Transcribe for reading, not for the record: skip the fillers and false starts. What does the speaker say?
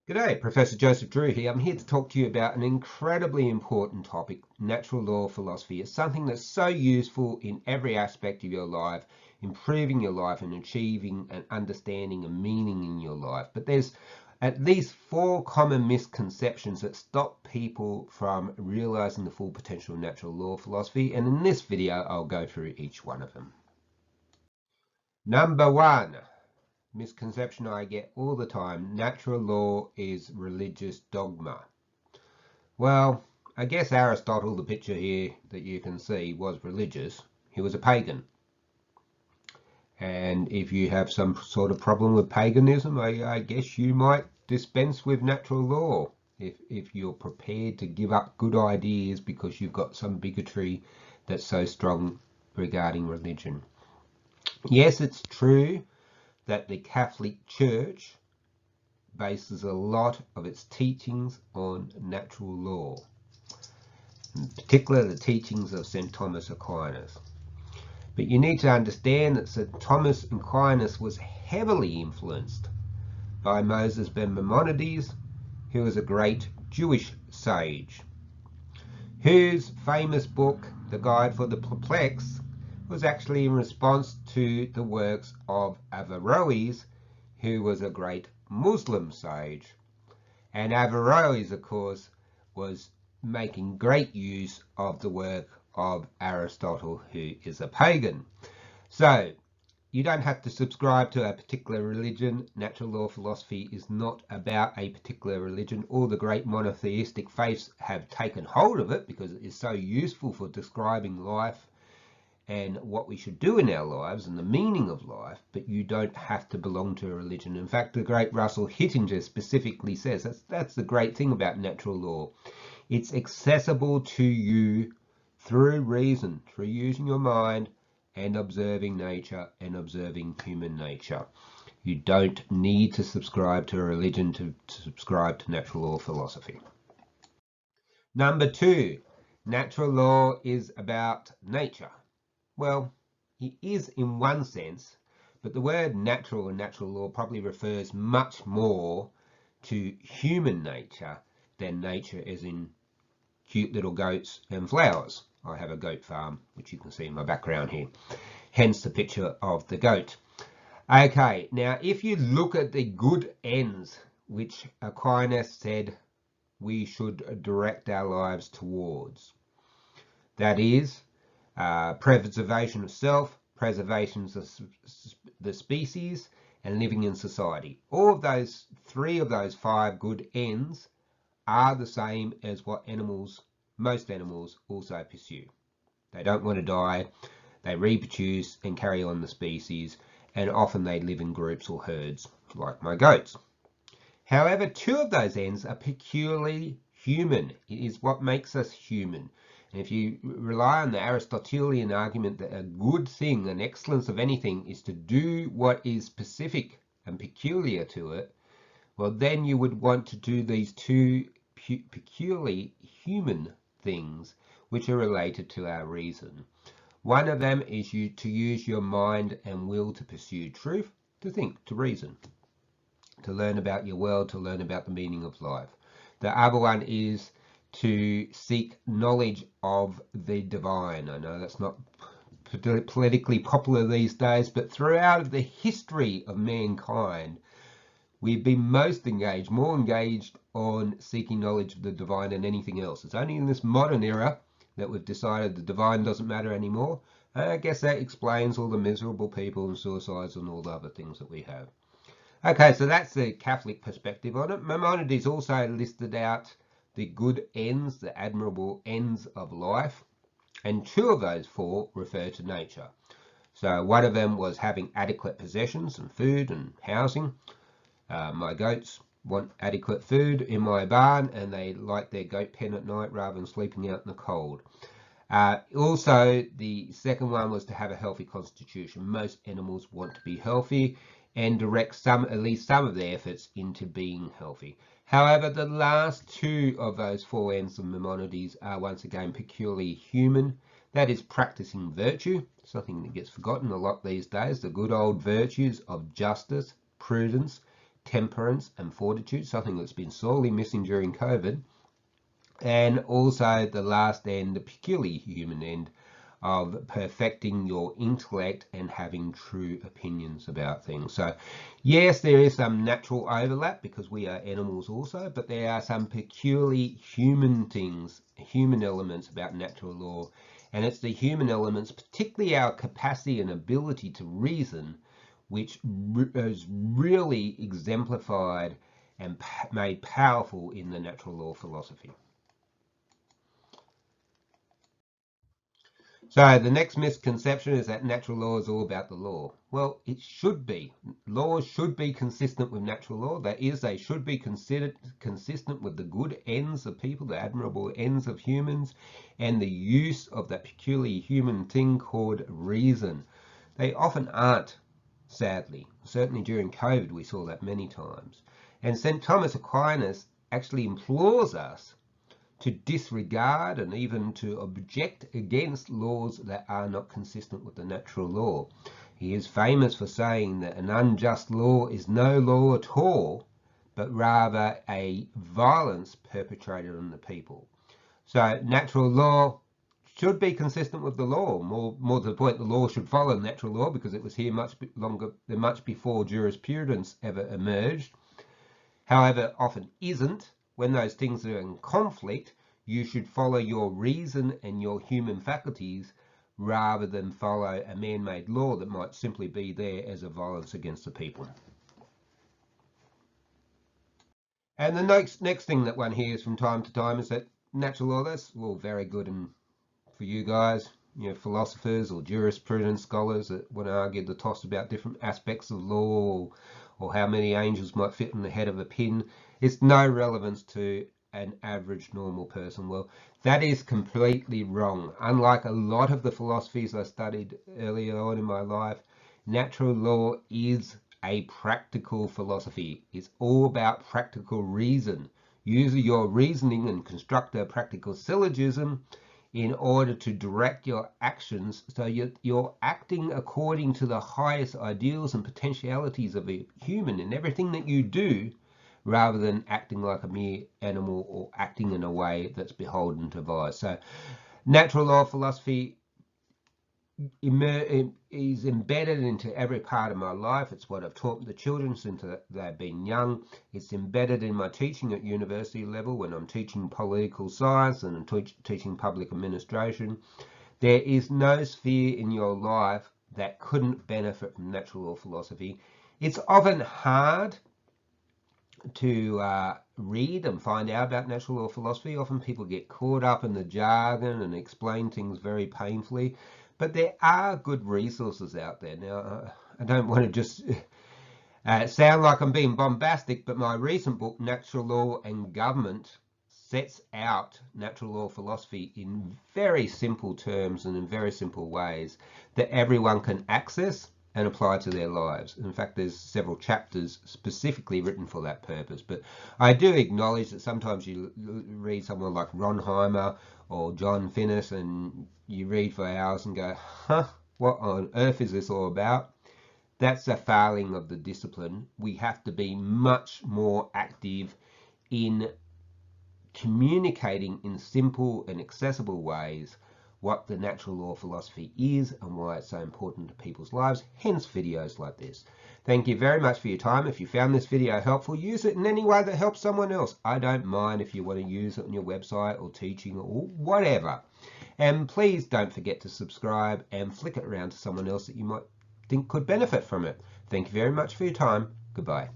G'day, Professor Joseph Drew here. I'm here to talk to you about an incredibly important topic, natural law philosophy. It's something that's so useful in every aspect of your life, improving your life and achieving and understanding and meaning in your life. But there's at least 4 common misconceptions that stop people from realizing the full potential of natural law philosophy. And in this video, I'll go through each one of them. Number 1. Misconception I get all the time: natural law is religious dogma. Well, I guess Aristotle, the picture here that you can see, was religious. He was a pagan. And if you have some sort of problem with paganism, I guess you might dispense with natural law if you're prepared to give up good ideas because you've got some bigotry that's so strong regarding religion. Yes, it's true that the Catholic Church bases a lot of its teachings on natural law, in particular the teachings of St. Thomas Aquinas. But you need to understand that St. Thomas Aquinas was heavily influenced by Moses ben Maimonides, who was a great Jewish sage, whose famous book, The Guide for the Perplexed, was actually in response to the works of Averroes, who was a great Muslim sage. And Averroes, of course, was making great use of the work of Aristotle, who is a pagan. So you don't have to subscribe to a particular religion. Natural law philosophy is not about a particular religion. All the great monotheistic faiths have taken hold of it because it is so useful for describing life and what we should do in our lives and the meaning of life, but you don't have to belong to a religion. In fact, the great Russell Hittinger specifically says that's the great thing about natural law. It's accessible to you through reason, through using your mind and observing nature and observing human nature. You don't need to subscribe to a religion to subscribe to natural law philosophy. Number 2, natural law is about nature. Well, it is in one sense, but the word natural and natural law probably refers much more to human nature than nature as in cute little goats and flowers. I have a goat farm, which you can see in my background here, hence the picture of the goat. Okay, now if you look at the good ends which Aquinas said we should direct our lives towards, that is, preservation of self, preservation of the species, and living in society. All of those, 3 of those 5 good ends are the same as what most animals also pursue. They don't want to die, they reproduce and carry on the species, and often they live in groups or herds, like my goats. However, 2 of those ends are peculiarly human. It is what makes us human. And if you rely on the Aristotelian argument that a good thing, an excellence of anything, is to do what is specific and peculiar to it, well, then you would want to do these 2 peculiarly human things which are related to our reason. One of them is to use your mind and will to pursue truth, to think, to reason, to learn about your world, to learn about the meaning of life. The other one is to seek knowledge of the divine. I know that's not politically popular these days, but throughout the history of mankind, we've been more engaged on seeking knowledge of the divine than anything else. It's only in this modern era that we've decided the divine doesn't matter anymore. And I guess that explains all the miserable people and suicides and all the other things that we have. Okay, so that's the Catholic perspective on it. Maimonides also listed out the good ends, the admirable ends of life, and 2 of those 4 refer to nature. So one of them was having adequate possessions and food and housing. My goats want adequate food in my barn, and they like their goat pen at night rather than sleeping out in the cold. Also, the second one was to have a healthy constitution. Most animals want to be healthy and direct at least some of their efforts into being healthy. However, the last 2 of those 4 ends of Maimonides are once again peculiarly human. That is practicing virtue, something that gets forgotten a lot these days. The good old virtues of justice, prudence, temperance and fortitude, something that's been sorely missing during COVID. And also the last end, the peculiarly human end, of perfecting your intellect and having true opinions about things. So yes, there is some natural overlap because we are animals also, but there are some peculiarly human things, human elements about natural law. And it's the human elements, particularly our capacity and ability to reason, which is really exemplified and made powerful in the natural law philosophy. So the next misconception is that natural law is all about the law. Well, it should be. Laws should be consistent with natural law. That is, they should be considered consistent with the good ends of people, the admirable ends of humans, and the use of that peculiarly human thing called reason. They often aren't, sadly. Certainly during COVID we saw that many times. And St. Thomas Aquinas actually implores us to disregard and even to object against laws that are not consistent with the natural law. He is famous for saying that an unjust law is no law at all, but rather a violence perpetrated on the people. So natural law should be consistent with the law. More to the point, the law should follow natural law because it was here much before jurisprudence ever emerged. However, often isn't. When those things are in conflict, you should follow your reason and your human faculties rather than follow a man-made law that might simply be there as a violence against the people. And the next thing that one hears from time to time is that natural law, that's all very good and for you guys, philosophers or jurisprudence scholars that want to argue the toss about different aspects of law or how many angels might fit in the head of a pin. It's no relevance to an average normal person. Well, that is completely wrong. Unlike a lot of the philosophies I studied earlier on in my life, natural law is a practical philosophy. It's all about practical reason. Use your reasoning and construct a practical syllogism in order to direct your actions so you're acting according to the highest ideals and potentialities of a human in everything that you do, rather than acting like a mere animal or acting in a way that's beholden to vice. So natural law philosophy is embedded into every part of my life. It's what I've taught the children since they've been young. It's embedded in my teaching at university level when I'm teaching political science and I'm teaching public administration. There is no sphere in your life that couldn't benefit from natural law philosophy. It's often hard to read and find out about natural law philosophy. Often people get caught up in the jargon and explain things very painfully. But there are good resources out there. Now, I don't want to just sound like I'm being bombastic, but my recent book, Natural Law and Government, sets out natural law philosophy in very simple terms and in very simple ways that everyone can access and apply to their lives. In fact, there's several chapters specifically written for that purpose. But I do acknowledge that sometimes you read someone like Ron Heimer or John Finnis and you read for hours and go, what on earth is this all about? That's a failing of the discipline. We have to be much more active in communicating in simple and accessible ways what the natural law philosophy is and why it's so important to people's lives, hence videos like this. Thank you very much for your time. If you found this video helpful, use it in any way that helps someone else. I don't mind if you want to use it on your website or teaching or whatever. And please don't forget to subscribe and flick it around to someone else that you might think could benefit from it. Thank you very much for your time. Goodbye.